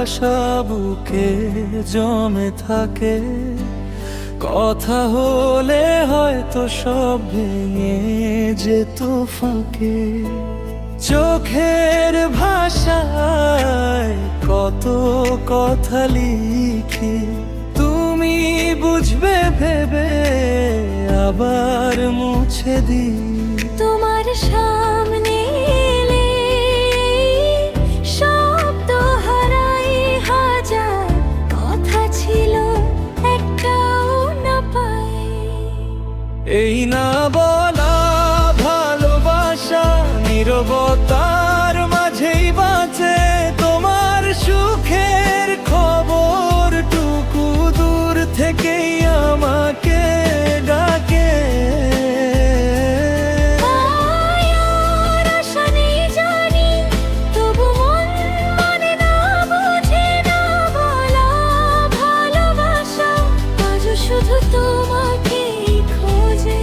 ভালোবাসা বুকে জমে থাকে, কথা হলে হয়তো সব ভেঙে যেত ফাঁকে। চোখের ভাষায় কত কথা লিখি, তুমি বুঝবে ভেবে আবার মুছে দিই। তোমার সামনে এলে শব্দ হারাই, হাজার কথা ছিল একটাও না পাই। এই না বলা ভালোবাসা নীরবতার মাঝেই বাঁচে, তোমার সুখের খবর টুকু দূর থেকেই আমাকে ডাকে। মায়ার আশা নেই জানি, তবু মন মানে না, বোঝে না বলা ভালোবাসা আজও শুধু তোমাকেই খোঁজে।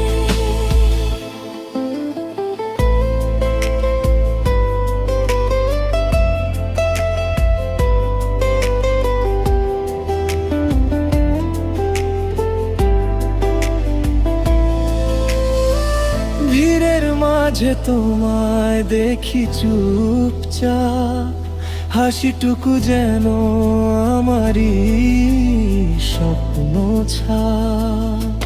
ভিড়ের মাঝে তোমায় দেখি চুপচাপ, হাসিটুকু যেন আমারই স্বপ্ন ছাপ।